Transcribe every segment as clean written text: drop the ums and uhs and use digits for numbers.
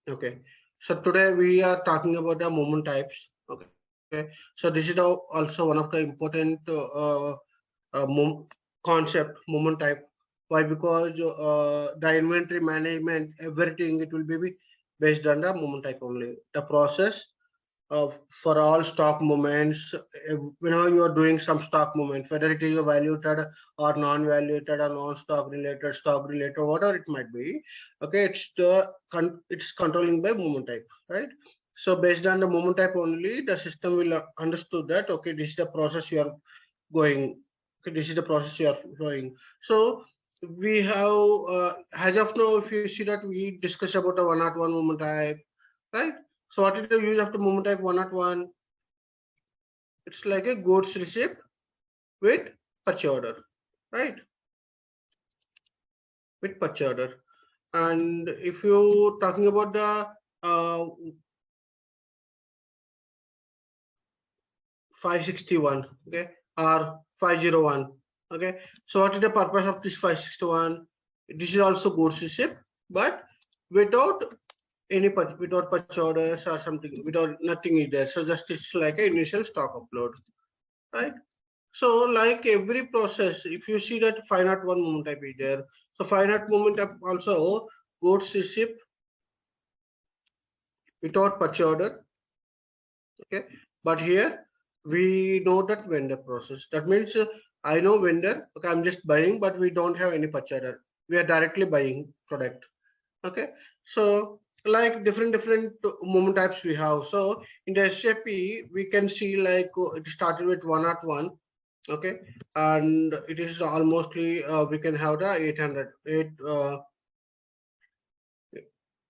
Okay, so today we are talking about the movement types. Okay, so this is also one of the important concept, movement type. Why? Because the inventory management, everything, it will be based on the movement type only. The process for all stock movements, whenever you are doing some stock movement, whether it is a valuated or non-valuated or non-stock related, stock related, whatever it might be. Okay, it's controlling by movement type, right? So based on the movement type only, the system will understood that okay, this is the process you are going. Okay, this is the process you are going. So we have as of now, if you see that we discuss about a 101 movement type, right? So what is the use of the movement type 101? It's like a goods receipt with purchase order, right? With purchase order. And if you talking about the 561, okay, or 501, okay. So what is the purpose of this 561? This is also goods receipt, but without without purchase orders or something, without nothing is there. So just it's like an initial stock upload, right? So like every process, if you see that 501 movement type is there, so 501 movement type also goods receipt without purchase order, okay. But here we know that vendor process. That means I know vendor, okay, I'm just buying, but we don't have any purchase order. We are directly buying product, okay. So like different movement types we have. So in the SAP we can see like it started with 101, okay, and it is almostly we can have the 800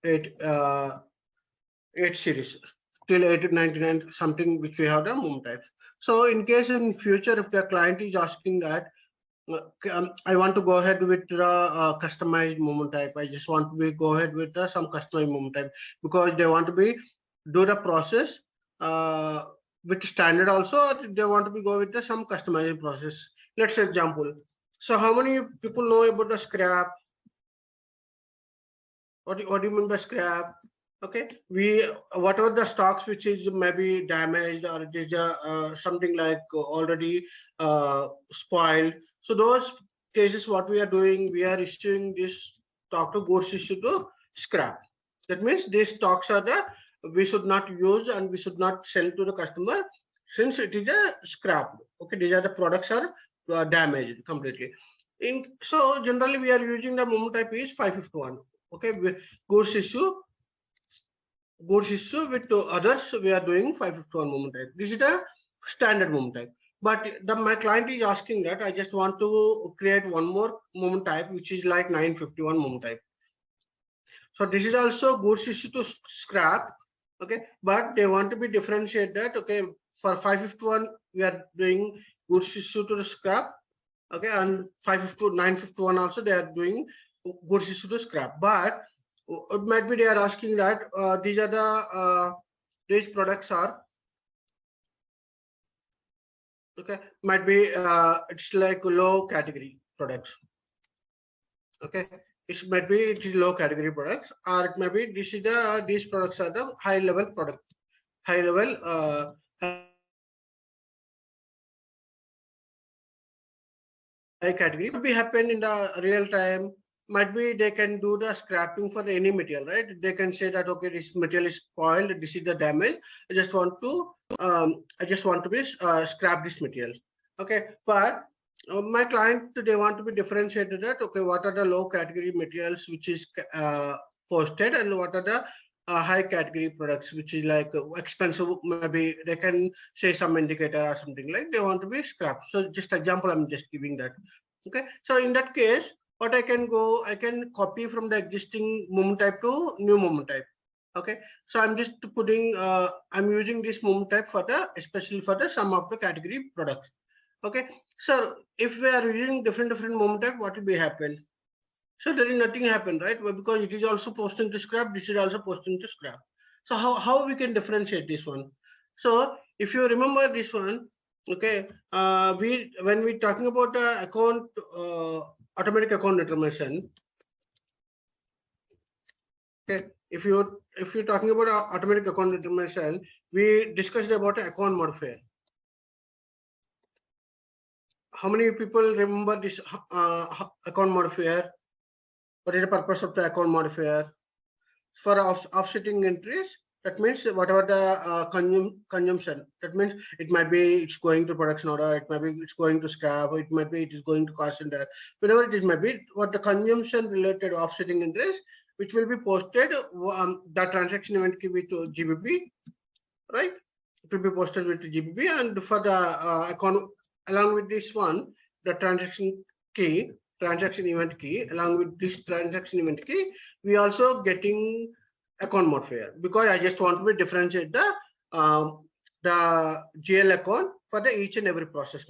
8 series till 899 something which we have the movement types. So in case in future if the client is asking that I want to go ahead with the customized movement type. I just want to be go ahead with some customized movement type because they want to be do the process uh, with standard also. Or they want to be go with some customized process. Let's say example. So how many people know about the scrap? What do you mean by scrap? Okay, we whatever the stocks which is maybe damaged or it is something like already spoiled. So those cases, what we are doing, we are issuing this stock to goods issue to scrap. That means these stocks are the we should not use and we should not sell to the customer since it is a scrap. Okay, these are the products are damaged completely. In so generally we are using the movement type is 551. Okay, goods issue with others we are doing 551 movement type. This is the standard movement type. But my client is asking that I just want to create one more movement type which is like 951 movement type. So this is also goods issue to scrap, okay, but they want to be differentiate that, okay, for 551 we are doing goods issue to the scrap, okay, and 552 951 also they are doing goods issue to scrap. But it might be they are asking that these are the these products are okay, might be it's like low category products, okay, it might be it is low category products, or it may be this is the these products are the high level product, high level high category. Could be happen in the real time. Might be they can do the scrapping for any material, right? They can say that okay, this material is spoiled, this is the damage. I just want to be scrap this material. Okay, but my client they want to be differentiated that okay, what are the low category materials which is posted and what are the high category products which is like expensive, maybe they can say some indicator or something like they want to be scrapped. So just example I'm just giving that. Okay, so in that case what I can go, I can copy from the existing movement type to new movement type. Okay, so I'm just putting I'm using this movement type for the especially for the some of the category products. Okay, so if we are using different movement type, what will be happen? So there is nothing happen, right? Well, because it is also posting to scrap, this is also posting to scrap. So how we can differentiate this one? So if you remember this one, okay, we when we talking about the account automatic account determination, okay, if you're talking about automatic account determination, we discussed about account modifier. How many people remember this account modifier? What is the purpose of the account modifier? For offsetting entries, that means whatever the consumption, that means it might be it's going to production order, it might be it's going to scrap, it might be it is going to cost center, whatever it is might be, what the consumption related offsetting entries, which will be posted the transaction event key with GBP, right? It will be posted with GBP, and for the account along with this one, the transaction event key, along with this transaction event key, we also getting account modifier, because I just want to differentiate the GL account for the each and every process.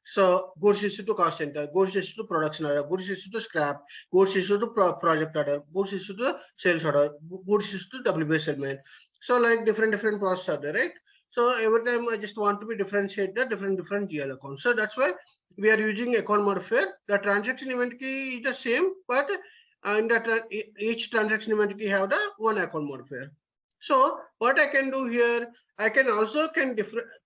So goods issued to cost center, goods issued to production order, goods issued to scrap, goods issued to project order, goods issued to sales order, goods issued to WBS settlement. So like different process are there, right? So every time I just want to be differentiate the different GL accounts. So that's why we are using account modifier. The transaction event key is the same, but in that each transaction event key have the one account modifier. So what I can do here, I can also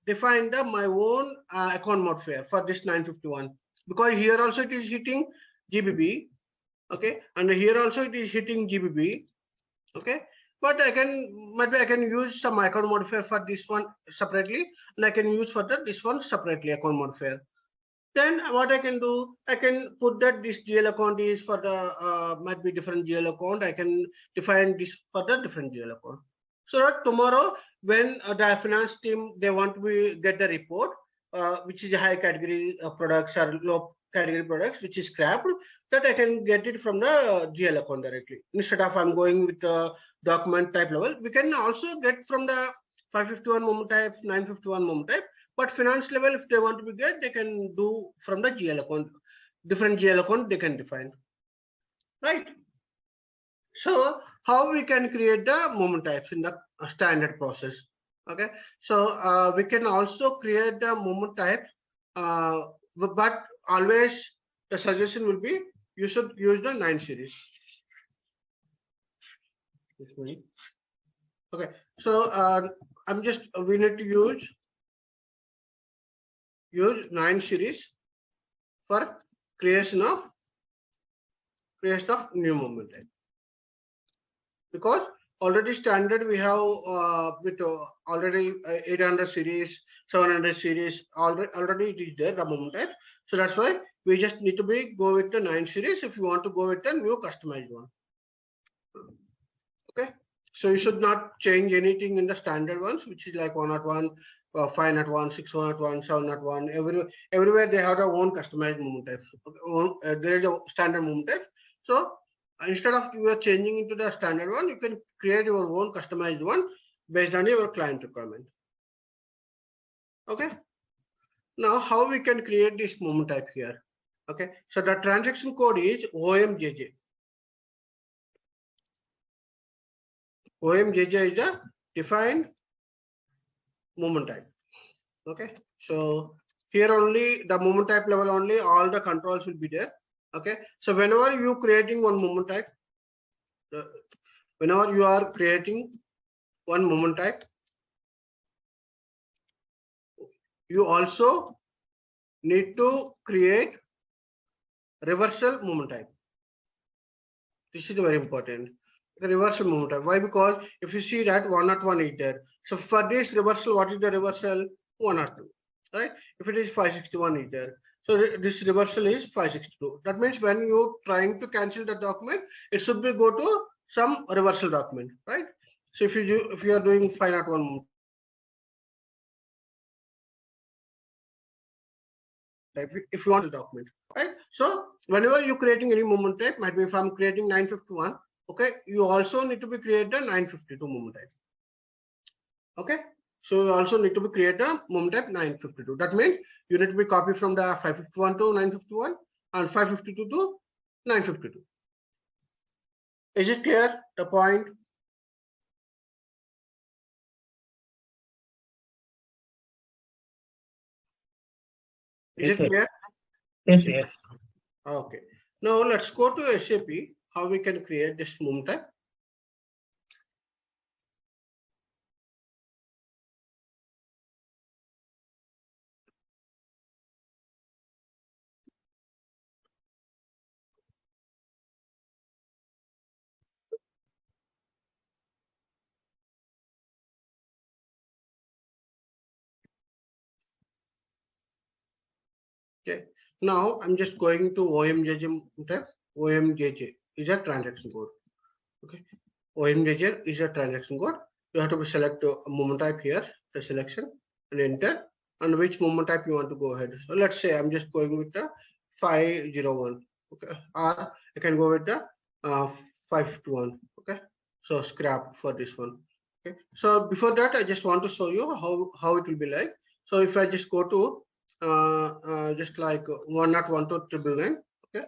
define my own account modifier for this 951, because here also it is hitting GBP, okay, and here also it is hitting GBP, okay. But maybe I can use some account modifier for this one separately, and I can use for this one separately account modifier. Then what I can do, I can put that this GL account is for the might be different GL account. I can define this for the different GL account. So that tomorrow when the finance team they want to get the report, which is a high category products or low category products, which is scrapped, that I can get it from the GL account directly. Instead of I'm going with the document type level, we can also get from the 551 moment type, 951 moment type. But finance level, if they want to be get, they can do from the GL account, different GL account they can define, right? So how we can create the moment types in the standard process? Okay, so we can also create the moment types, but always the suggestion will be you should use the 9 series. Okay, so we need to use 9 series for creation of new moment type, because already standard we have with already 800 series, 700 series already it is there the moment type. So that's why we just need to go with the 9 series if you want to go with the new customized one. Okay, so you should not change anything in the standard ones, which is like 101, 501, 601, 701. Everywhere they have their own customized moment types. Okay, there is a standard moment type. So instead of you are changing into the standard one, you can create your own customized one based on your client requirement. Okay. Now how we can create this moment type here? Okay, so the transaction code is OMJJ. OMJJ is a defined moment type. Okay, so here only the moment type level only all the controls will be there. Okay, so whenever you creating one moment type, whenever you are creating one moment type, you also need to create reversal moment type. This is very important. The reversal moment type. Why? Because if you see that 101 is there. So for this reversal, what is the reversal? 102, right? If it is 561 is there. So this reversal is 562. That means when you're trying to cancel the document, it should be go to some reversal document, right? So if you are doing 501 moment type, if you want the document, right? So whenever you're creating any moment type, might be if I'm creating 951, okay, you also need to be create the 952 moment type. Okay, so you also need to be create a moment type 952. That means you need to be copy from the 551 to 951 and 552 to 952. Is it clear the point? Is it clear? Yes. Okay. Now let's go to SAP. How we can create this moment type? Okay. Now I'm just going to OMJJ type. OMJJ is a transaction code. Okay. OMJJ is a transaction code. You have to select a moment type here, the selection, and enter, and which moment type you want to go ahead. So let's say I'm just going with the 501. Okay. Or I can go with the 551. Okay. So scrap for this one. Okay. So before that, I just want to show you how it will be like. So if I just go to just like 1012999, okay,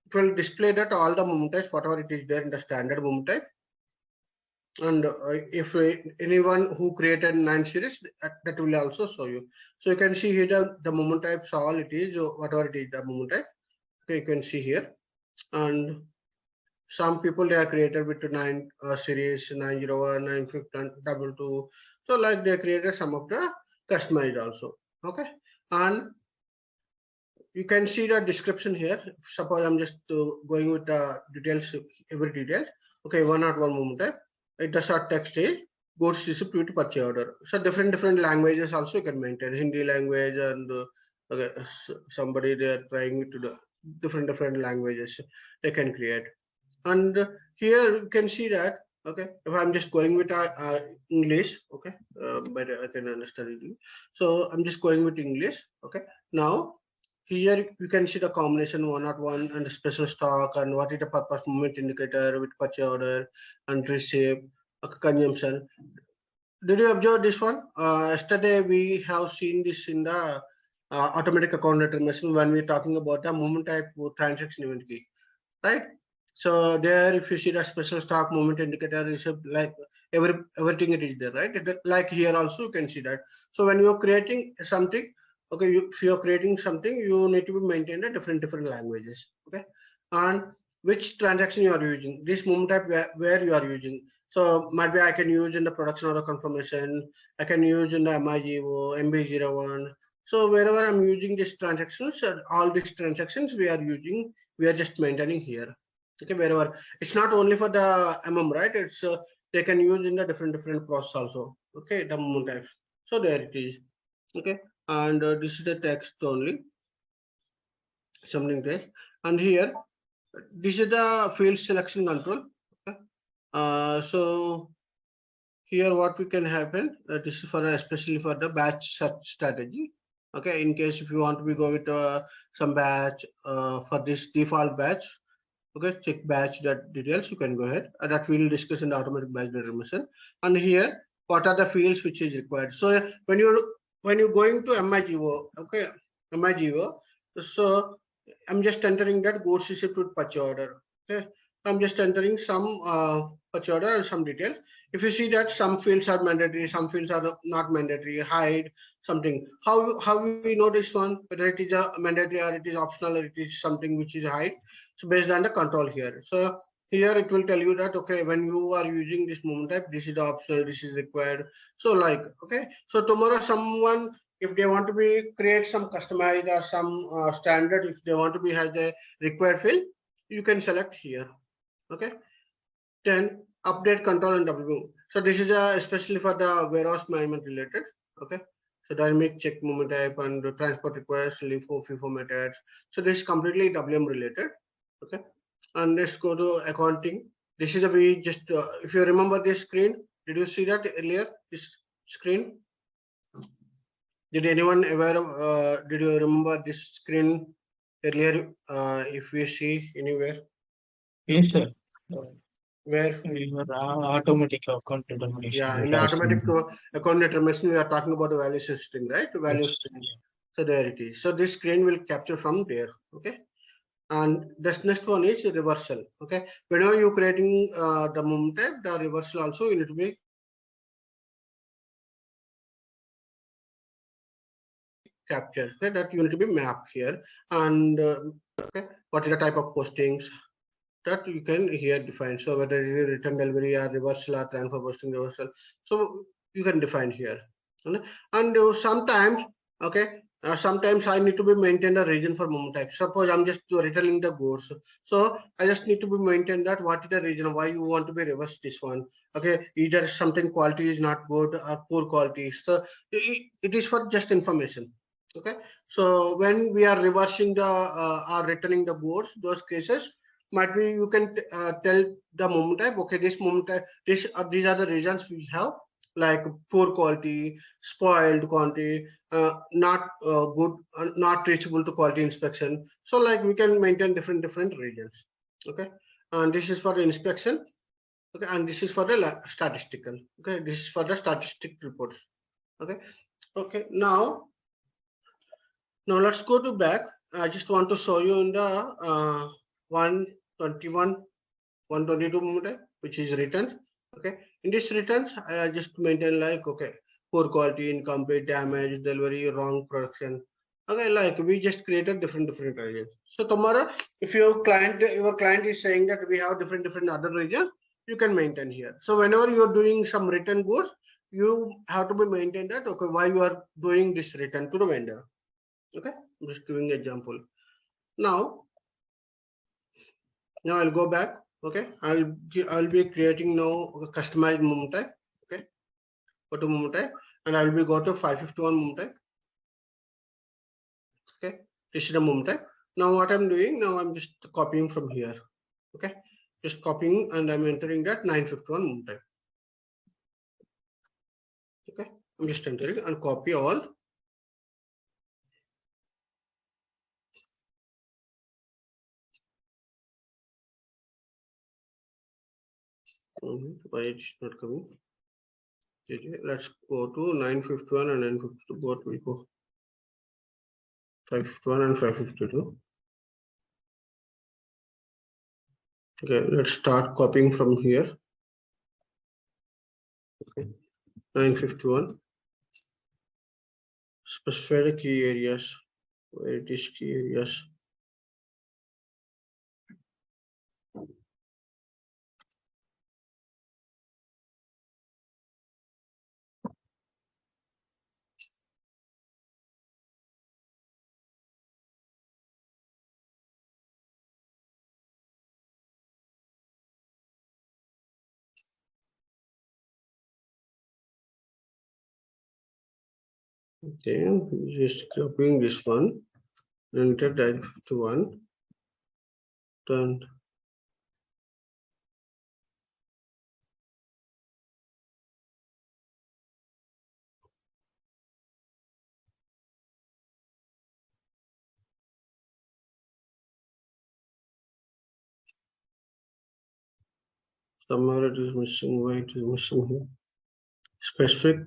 it will display that all the moment types, whatever it is there in the standard moment type. And if anyone who created 9 series, that will also show you. So you can see here the moment types, all it is, whatever it is, the moment type. Okay, you can see here. And some people, they are created with 9 series, 901, 950, 22. So like they created some of the customized also. Okay. And you can see the description here. Suppose I'm just going with the details, every detail. Okay, 101 moment type. It does not text is goods distributed purchase order. So different languages also you can maintain. Hindi language and okay, somebody they are trying to do different languages they can create. And here you can see that. Okay, if I'm just going with English, okay, but I can understand it. So I'm just going with English. Okay, now here you can see the combination 101 and the special stock and what is the purpose movement indicator with purchase order and receipt consumption. Did you observe this one? Yesterday we have seen this in the automatic account determination when we're talking about the movement type transaction event key, right? So there, if you see the special stock movement indicator, is like everything it is there, right? Like here also you can see that. So when you're creating something, okay, if you're creating something, you need to be maintained a different languages, okay? And which transaction you are using, this movement type where you are using. So might be I can use in the production order confirmation, I can use in the MIGO, MB01. So wherever I'm using these transactions, all these transactions we are using, we are just maintaining here. Okay, wherever it's not only for the MM, right? It's they can use in the different process also. Okay, the moment types. So there it is. Okay, and this is the text only, something text, and here this is the field selection control. Okay, so here what we can happen, this is for especially for the batch search strategy. Okay, in case if you want to be go with some batch for this default batch. Okay, check batch that details, you can go ahead, that we will discuss in the automatic batch determination. And here what are the fields which is required. So when you're going to MIGO, okay, MIGO, so I'm just entering that goods received with purchase order. Okay, I'm just entering some purchase order and some details. If you see that some fields are mandatory, some fields are not mandatory, hide something, how we know this one, whether it is a mandatory or it is optional or it is something which is hide. So based on the control here. So here it will tell you that, okay, when you are using this movement type, this is the optional, this is required. So like, okay, so tomorrow someone, if they want to be create some customized or some standard, if they want to be has a required field, you can select here. Okay, then update control and W. So this is especially for the warehouse management related. Okay, so dynamic check movement type and transport request, LIFO, FIFO methods. So this is completely WM related. Okay, and let's go to accounting. This is a we just if you remember this screen, did you see that earlier, this screen? Did anyone ever did you remember this screen earlier, if we see anywhere? Yes, sir. Where? Automatic account determination. Yeah, in the automatic account determination, we are talking about the value system, right? Value system. So there it is. So this screen will capture from there. Okay, and this next one is reversal. Okay, whenever you're creating the moment type, the reversal also you need to be captured. Okay, that you need to be mapped here. And okay, what is the type of postings that you can here define. So whether it is return delivery or reversal or transfer posting reversal, so you can define here. And sometimes, okay, sometimes I need to be maintain a region for moment type. Suppose I'm just returning the goods, so I just need to be maintain that what is the region, why you want to be reverse this one. Okay, either something quality is not good or poor quality. So it is for just information. Okay, so when we are reversing the or returning the goods, those cases might be you can tell the moment type. Okay, this moment type, these are the reasons we have, like poor quality, spoiled quantity, not good, not reachable to quality inspection. So like we can maintain different regions. Okay, and this is for the inspection. Okay, and this is for the statistical. Okay, this is for the statistic reports. Okay, okay, now let's go to back. I just want to show you in the 121, 122 moment, which is returns. Okay, in this returns, I just maintain like, okay, poor quality, incomplete, damage, delivery, wrong production. Okay, like we just created different regions. So tomorrow, if your client is saying that we have different other regions, you can maintain here. So whenever you are doing some return goods, you have to be maintained that, okay, why you are doing this return to the vendor. Okay, I'm just giving an example. Now I'll go back. Okay, I'll be creating now a customized moment type. Okay, go to moment type, and I'll be go to 551 moment type. Okay, this is the moment type. Now what I'm doing now, I'm just copying from here. Okay, just copying, and I'm entering that 951 moment type. Okay, I'm just entering and copy all. Why it's not coming? Let's go to 951 and 952. What we go? 551 and 552. Okay, let's start copying from here. Okay, 951. Specify the key areas. Where it is key areas. Okay, just copying this one. Enter that to one. Then somewhere it is missing. Why it is missing here? Specific.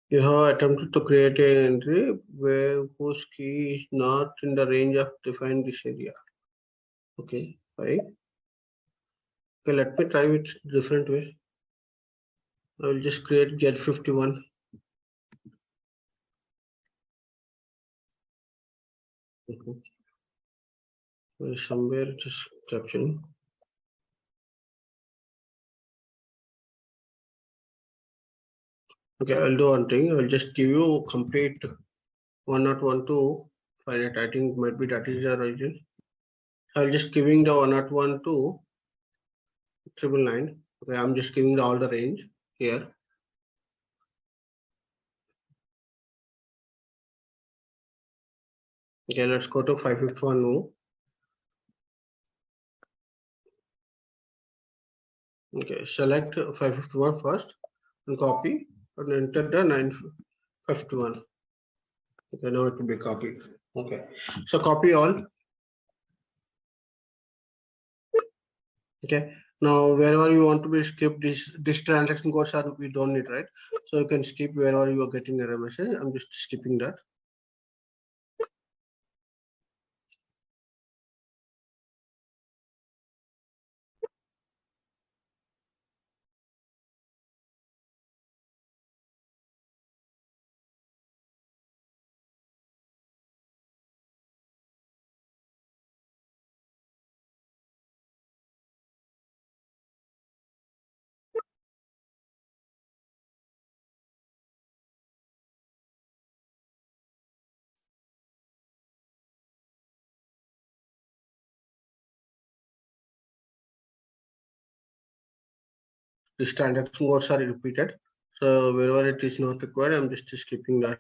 You have attempted to create an entry where whose key is not in the range of defined this area. Okay, right. Okay, let me try it different way. I will just create get 51. Somewhere it is capturing. Okay, I'll do one thing. I'll just give you complete 101 finite. I think might be that is the origin. I'll just giving the 101 to 999. Okay, I'm just giving all the range here. Okay, let's go to 551 now. Okay, select 551 first and copy and enter the 951. Okay, now it will be copied. Okay, so copy all. Okay, now wherever you want to be skip this transaction codes are we don't need, right? So you can skip wherever you are getting error message. I'm just skipping that. These transaction codes are repeated. So wherever it is not required, I'm just skipping that.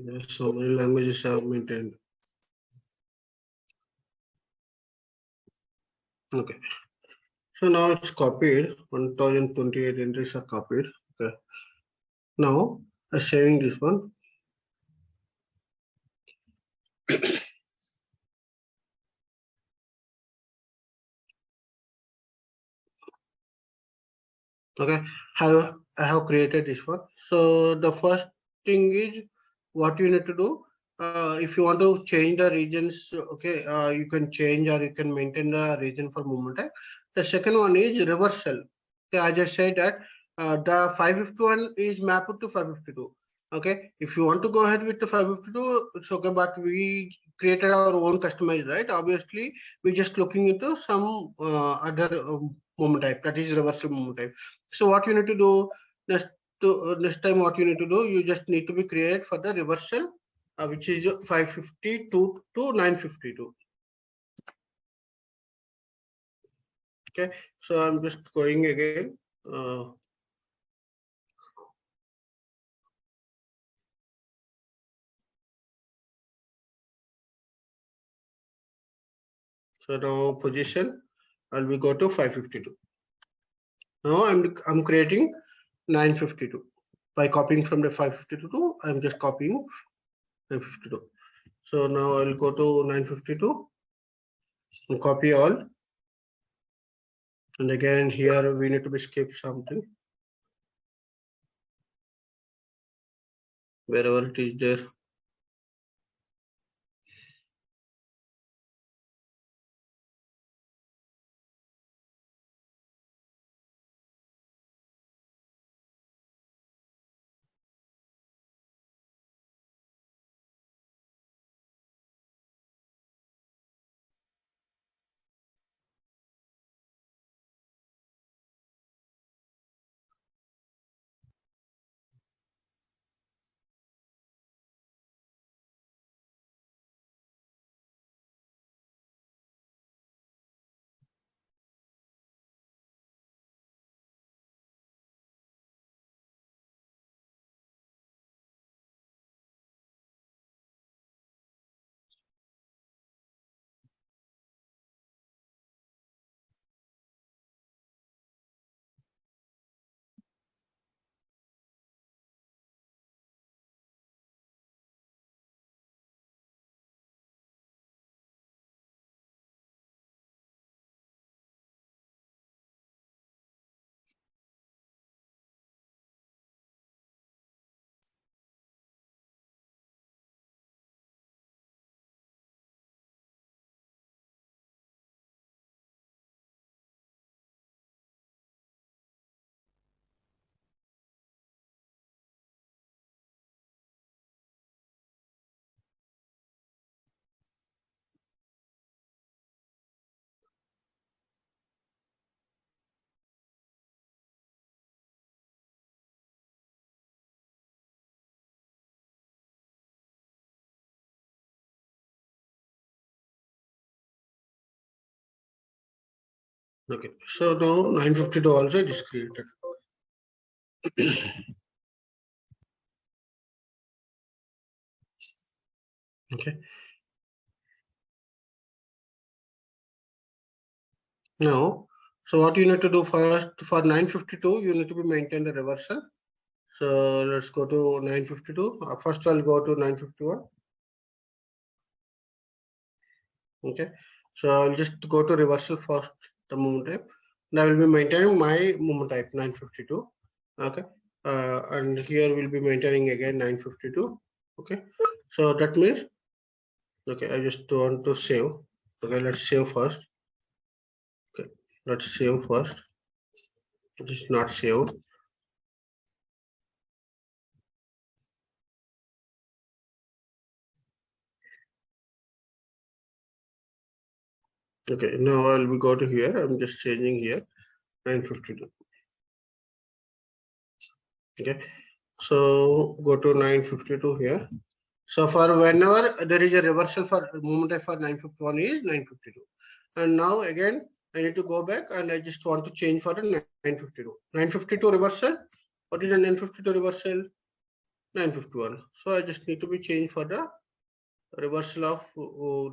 Yes, so many languages are maintained. Okay. So now it's copied. 1028 entries are copied. Okay. Now I'm saving this one. Okay. I have created this one. So the first thing is what you need to do. If you want to change the regions, okay, you can change or you can maintain the region for moment time. The second one is reversal. Okay, I just said that the 551 is mapped to 552. Okay, if you want to go ahead with the 552, it's okay, but we created our own customized, right? Obviously, we're just looking into some other moment type, that is reversal moment type. So what you need to do next time, what you need to do, you just need to be created for the reversal, which is 552 to 952. Okay, so I'm just going again. So now position, and we go to 552. Now I'm creating 952 by copying from the 552. I'm just copying 952. So now I'll go to 952 and copy all. And again here we need to be skip something wherever it is there. Okay, so now 952 also it is created. Okay, now, so what you need to do first for 952, you need to be maintain the reversal. So let's go to 952. First, I'll go to 951. Okay, so I'll just go to reversal first, the movement type, and I will be maintaining my movement type 952. Okay, and here we'll be maintaining again 952. Okay, so that means, okay, I just want to save. Okay, let's save first. Okay, let's save first. It is not saved. Okay, now I'll be go to here. I'm just changing here 952. Okay, so go to 952 here. So for whenever there is a reversal for movement type for 951 is 952. And now again, I need to go back and I just want to change for the 952. 952 reversal. What is the 952 reversal? 951. So I just need to be changed for the reversal of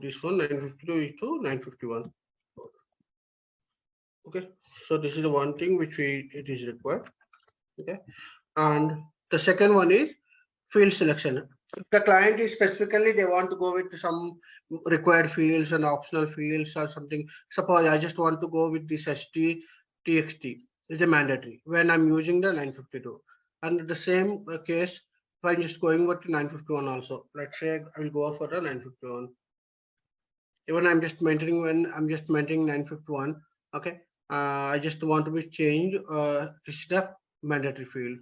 this one 952 is to 951. Okay. So this is the one thing which it is required. Okay. And the second one is field selection. If the client is specifically they want to go with some required fields and optional fields or something. Suppose I just want to go with this ST TXT is a mandatory when I'm using the 952. And the same case, if I'm just going with 951 also. Let's say I will go for the 951. Even I'm just maintaining when I'm just maintaining 951. Okay. I just want to be changed. This is the mandatory field.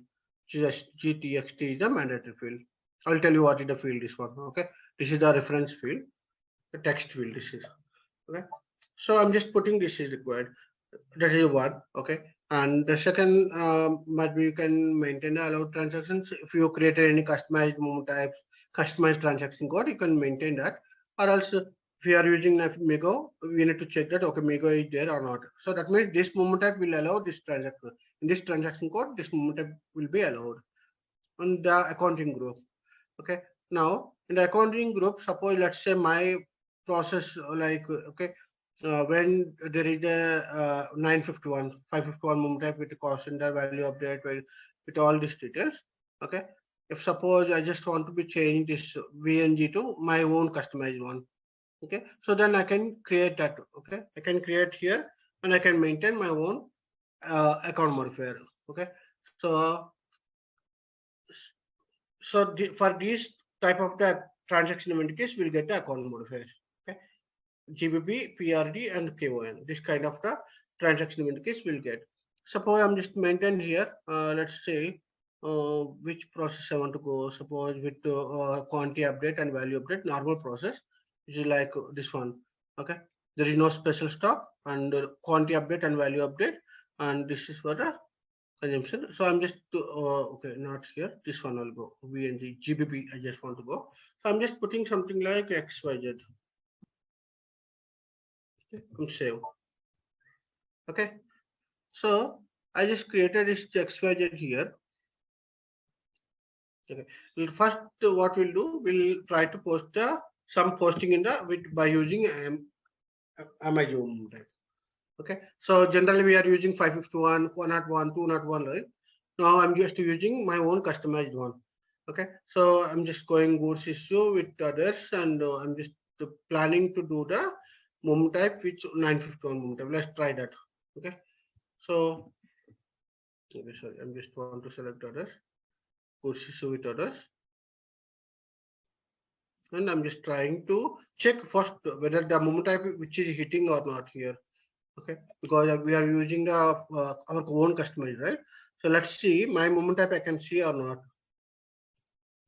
GTXT is a mandatory field. I'll tell you what is the field is for. Okay. This is the reference field, the text field. This is okay. So I'm just putting this is required. That is one. Okay. And the second might be you can maintain allowed transactions. If you created any customized movement types, customized transaction code, you can maintain that. Or else if you are using Migo, we need to check that okay, Migo is there or not. So that means this movement type will allow this transaction. In this transaction code, this movement type will be allowed. On the accounting group. Okay. Now in the accounting group, suppose let's say my process like okay, when there is a 951, 551 movement type with the cost center value update with all these details. Okay. If suppose I just want to be change this VNG to my own customized one. Okay. So then I can create that. Okay. I can create here and I can maintain my own account modifier. Okay. So for these type of the transaction event case, we'll get the account modifiers. Okay. GBP, PRD, and KON. This kind of the transaction event case we'll get. Suppose I'm just maintain here. Let's say which process I want to go. Suppose with quantity update and value update, normal process, which is like this one. Okay. There is no special stock and quantity update and value update, and this is for the consumption. So I'm just okay, not here. This one will go VNG GBP. I just want to go. So I'm just putting something like XYZ. Okay, save. Okay. So I just created this XYZ here. Okay. First, what we'll do, we'll try to post some posting in the by using Amazon type. Okay. So generally we are using 551, 101, 201, right? Now I'm just using my own customized one. Okay. So I'm just going goods issue with others and I'm just planning to do the moment type with 951 moment type. Let's try that. Okay. So, okay, sorry, I'm just want to select others, goods issue with others. And I'm just trying to check first whether the moment type which is hitting or not here. Okay, because we are using the our own customized, right? So let's see my moment type I can see or not.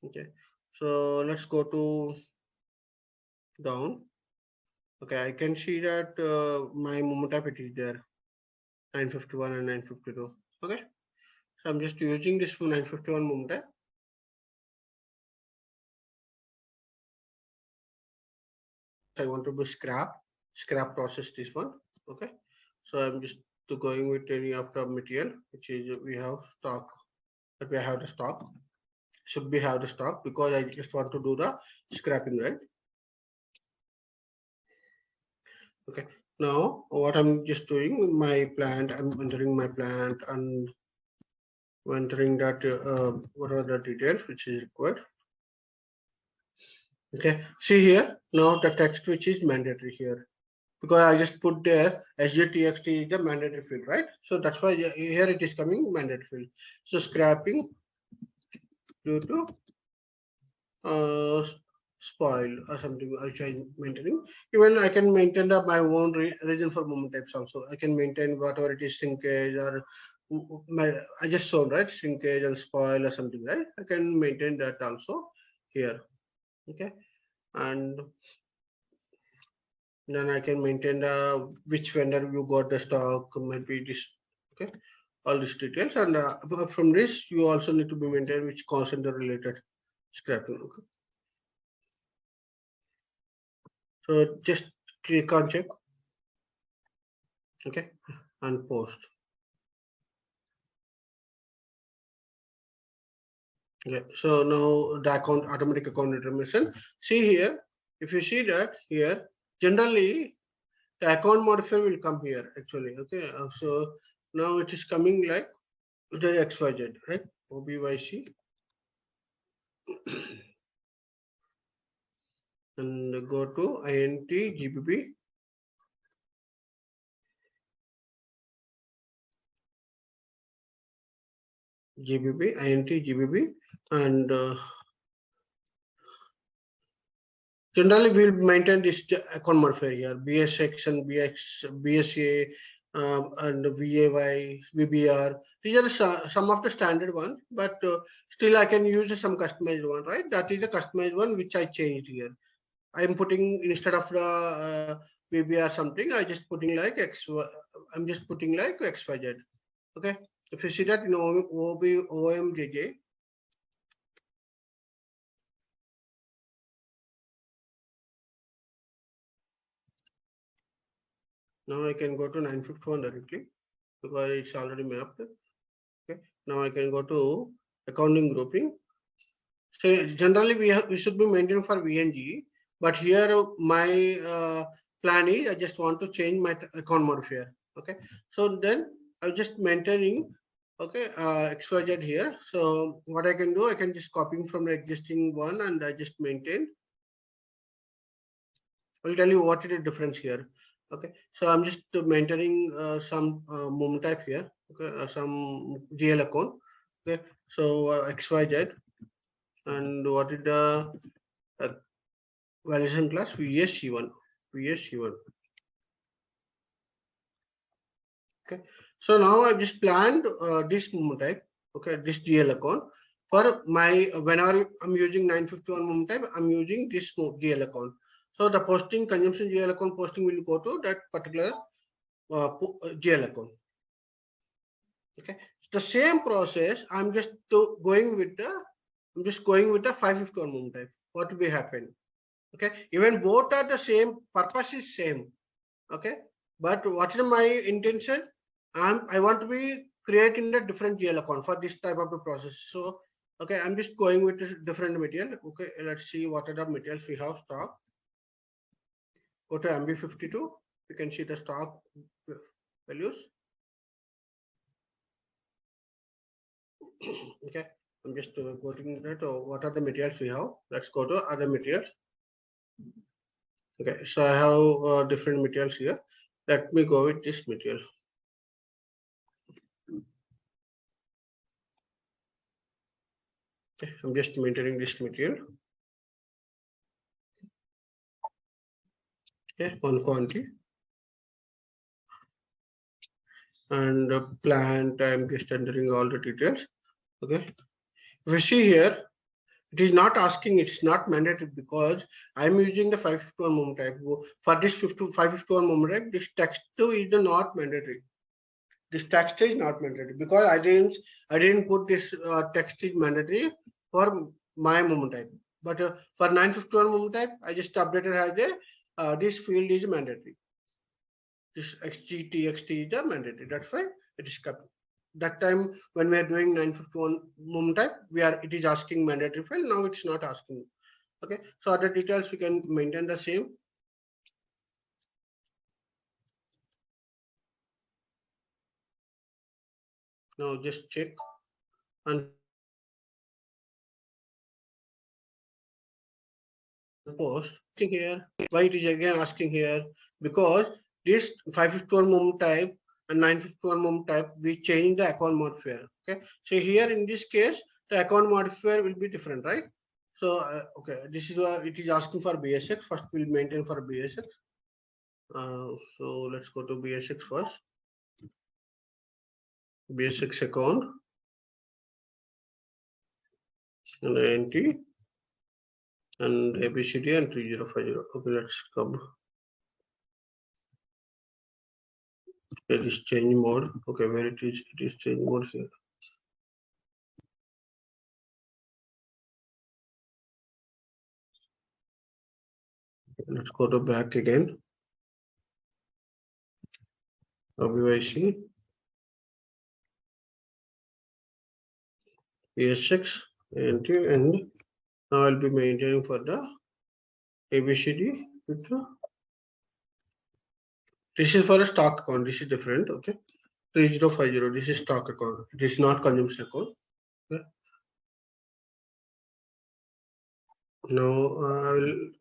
Okay, so let's go to down. Okay, I can see that my moment type it is there 951 and 952. Okay, so I'm just using this 951 moment type. I want to do scrap process this one. Okay, So I'm just going with any of the material which is we have stock, that we have the stock, should be have the stock, because I just want to do the scrapping, right? Okay, now what I'm just doing, my plant, I'm entering my plant and entering that what are the details which is required. Okay, see here, now the text which is mandatory here, because I just put there SGTXT is the mandatory field, right? So that's why here it is coming mandatory field. So scrapping due to spoil or something which I'm maintaining. Even I can maintain my own reason for movement types also. I can maintain whatever it is, shrinkage or my, I just showed, right, shrinkage and spoil or something, right? I can maintain that also here. Okay, and then I can maintain the which vendor you got the stock, maybe this. Okay, all these details, and apart from this, you also need to be maintained which cost center related scrapping. Okay, so just click on check. Okay, and post. Okay, so now the account, automatic account determination. See here, if you see that here, generally the account modifier will come here actually. Okay, so now it is coming like the XYZ, right? OBYC and go to INT GBB. INT GBB, and generally we'll maintain this account modifier here, BSX and BSA, and VAY, VBR. These are some of the standard ones, but still I can use some customized one, right? That is the customized one which I changed here. I'm putting, instead of the VBR something, I just putting like X. I'm just putting like XYZ. Okay. If you see that in OMJJ, now I can go to 951 directly because it's already mapped. Okay, now I can go to accounting grouping. So generally we should be maintaining for VNG, but here my plan is I just want to change my account modifier. Okay, so then I'm just maintaining, okay, XYZ here. So what I can do, I can just copying from the existing one and I just maintain. I'll tell you what is the difference here. Okay, so I'm just maintaining some moment type here. Okay, some GL account. Okay, so XYZ, and what is the validation class? VSC1. VSC1. Okay, so now I just planned this moment type. Okay, this GL account for my, whenever I'm using 951 moment type, I'm using this GL account. So the posting, consumption GL account posting will go to that particular GL account. Okay, the same process. I'm just going with the 551 moment type. What will be happen? Okay, even both are the same, purpose is same. Okay, but what is my intention? I want to be creating a different GL account for this type of the process. So okay, I'm just going with a different material. Okay, let's see what are the materials we have stock. Go to MB52, you can see the stock values. Okay, I'm just going that what are the materials we have. Let's go to other materials. Okay, so I have different materials here. Let me go with this material. Okay, I'm just maintaining this material. Okay, one quantity. And plant, I'm just entering all the details. Okay, if you see here, it is not asking, it's not mandatory because I'm using the 551 moment type. For this 551 moment type, this text is not mandatory. This text is not mandatory because I didn't put this text is mandatory for my moment type. But for 951 moment type, I just updated as a this field is mandatory. this XG, TXT is a mandatory. That's why it is copied. That time when we are doing 951 mom type, it is asking mandatory file. Now it's not asking. Okay, so other details we can maintain the same. Now just check and post here. Why it is again asking here? Because this 551 mom type and 951 mom type, we change the account modifier. Okay, so here in this case, the account modifier will be different, right? So okay, this is why it is asking for BSX. First, we'll maintain for BSX. So let's go to BSX first. BSX account and INT and ABCD and 3050. Okay, let's come. It is change mode. Okay, where it is change mode here. Let's go to back again. WIC BSX INT, and now I'll be maintaining for the ABCD with the. This is for a stock account. This is different. Okay, 3050. This is stock account. It is not consumption account. Okay. Now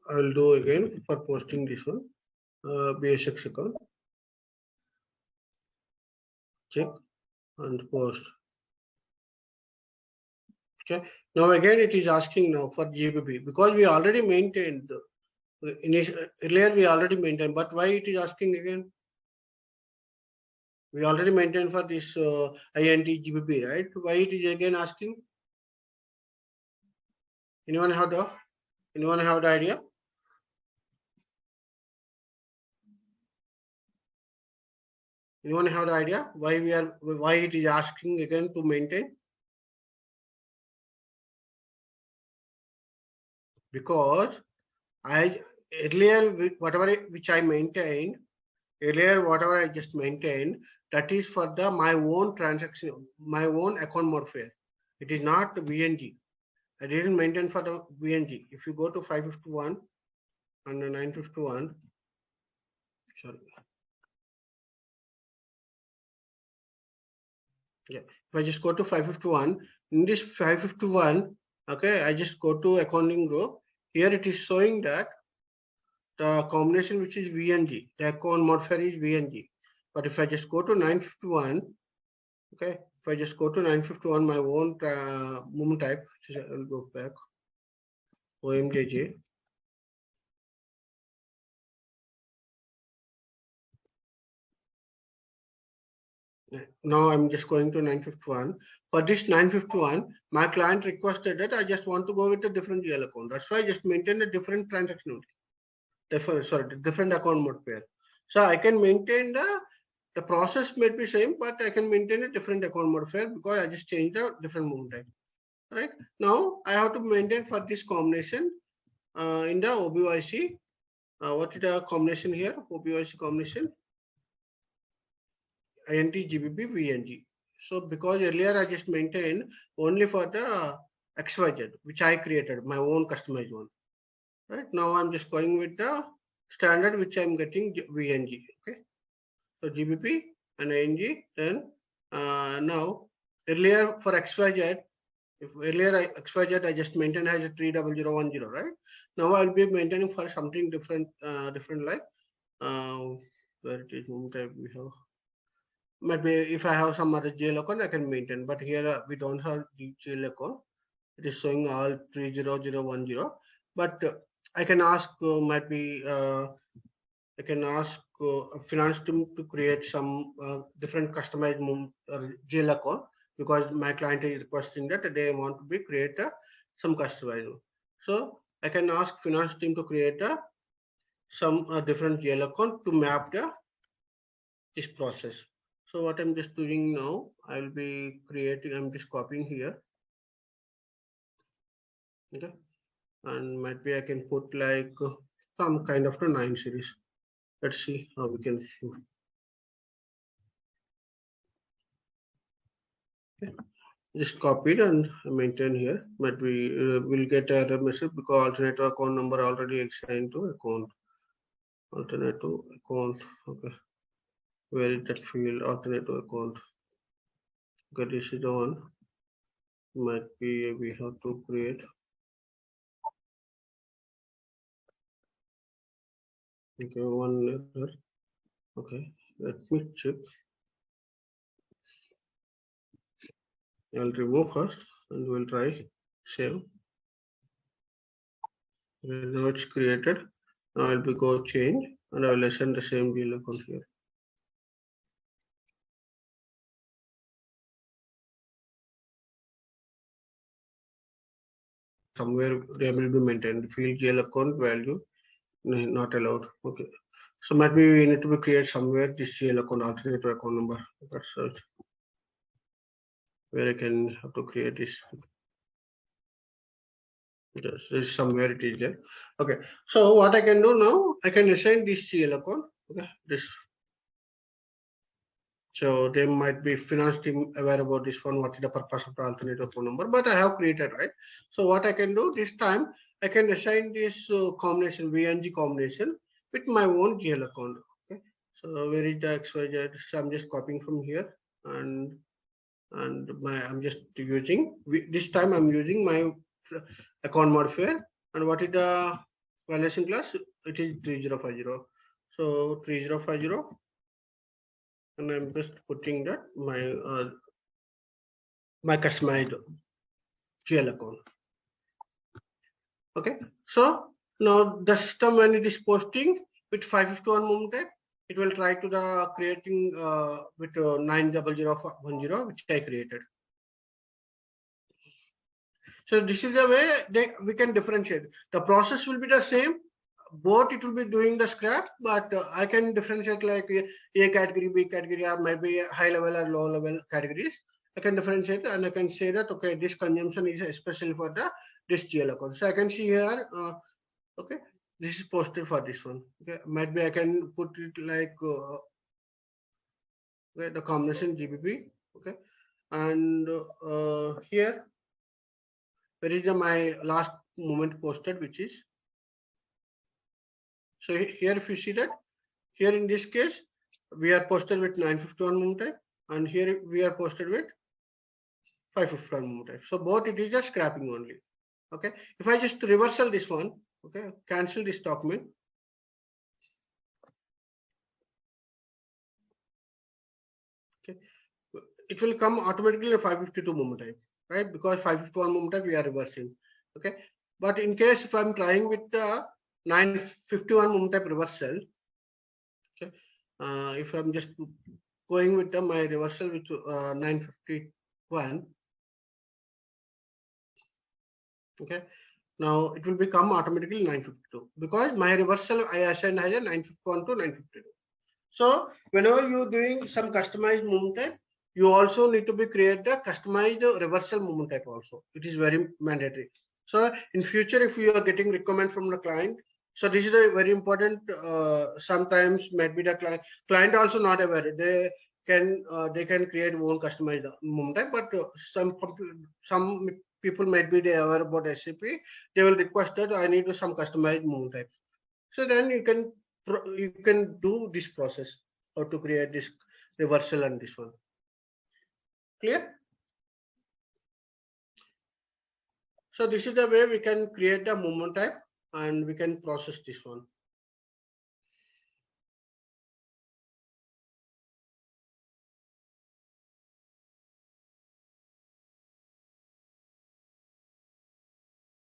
I will do again for posting this one. BSX account. Check and post. Okay. Now again it is asking now for GBP because we already maintained. Earlier we already maintained, but why it is asking again? We already maintained for this INT GBP, right? Why it is again asking? Anyone have the idea? Anyone have the idea why it is asking again to maintain? Because whatever which I maintained earlier, whatever I just maintained, that is for my own transaction, my own account modifier. It is not VNG. I didn't maintain for the VNG. If you go to 551 and 951, sorry. Yeah, if I just go to 551, in this 551, okay, I just go to accounting group. Here it is showing that the combination which is VNG, the account modifier is VNG. But if I just go to 951, okay, if I just go to 951, my own movement type, I will go back, OMJJ. Now I'm just going to 951. For this 951, my client requested that I just want to go with a different GL account. That's why I just maintain a different transaction. Different account modifier. So I can maintain the process may be same, but I can maintain a different account modifier because I just changed a different movement type. Right now, I have to maintain for this combination in the OBYC. What is the combination here? OBYC combination INT GBP VNG. So because earlier I just maintained only for the XYZ, which I created my own customized one. Right now I'm just going with the standard which I'm getting VNG. Okay, so GBP and ING. Then now earlier for XYZ, if earlier XYZ I just maintained as a 30010, right? Now I'll be maintaining for something different, like where it is type we have. Maybe if I have some other GL account, I can maintain. But here we don't have the GL account. It is showing all 30010. But I can ask, I can ask finance team to create some different customized GL account because my client is requesting that they want to be create some customized. So I can ask finance team to create some different GL account to map this process. So what I'm just doing now, I'll be creating. I'm just copying here. Okay, and might be I can put like some kind of a 9 series. Let's see how we can see. just copy it and maintain here. But we will get a error message because alternate account number already assigned to account. Alternate account. Okay. Where is that field? Alternate account. Okay, this is the one. Might be we have to create. Okay, one error. Okay, let me check. I'll remove first and we'll try save. Now it's created. Now I'll be go change and I will assign the same deal account here. Somewhere they will be maintained. Field GL account value not allowed. Okay. So might be we need to be create somewhere this GL account alternative account number. That's where I can have to create this. Yes, this somewhere it is there. Okay. So what I can do now, I can assign this GL account. Okay. This. So they might be finance team aware about this one, what is the purpose of the alternative phone number, but I have created, right? So what I can do this time, I can assign this combination, VNG combination with my own GL account. Okay. So where is the XYZ? So I'm just copying from here and I'm just using, this time I'm using my account modifier and what is the valuation class? It is 3050. So 3050. And I'm just putting that my customized GL account. Okay, so now the system when it is posting with 551 moment type, it will try to the creating with 90010 which I created. So this is the way we can differentiate. The process will be the same. Both it will be doing the scrap, but I can differentiate like A category, B category, or maybe high level or low level categories. I can differentiate and I can say that okay, this consumption is especially for this GL account. So I can see here, okay, this is posted for this one. Okay, might be I can put it like the combination GBP. Okay, and here where is my last moment posted, which is. So here if you see that, here in this case, we are posted with 951 moment type and here we are posted with 551 moment type. So both it is just scrapping only. Okay. If I just reversal this one, okay, cancel this document. Okay. It will come automatically a 552 moment type, right? Because 551 moment type we are reversing. Okay. But in case if I'm trying with the 951 moment type reversal, okay, if I'm just going with my reversal with 951, okay, now it will become automatically 952 because my reversal I assigned as a 951 to 952. So whenever you're doing some customized movement type, you also need to be create the customized reversal movement type also. It is very mandatory. So in future, if you are getting requirement from the client, so this is a very important. Sometimes might be the client also not aware. They can create own customized movement type, but some people might be aware about SAP. They will request that I need some customized movement type. So then you can do this process or to create this reversal and this one. Clear? So this is the way we can create the movement type and we can process this one.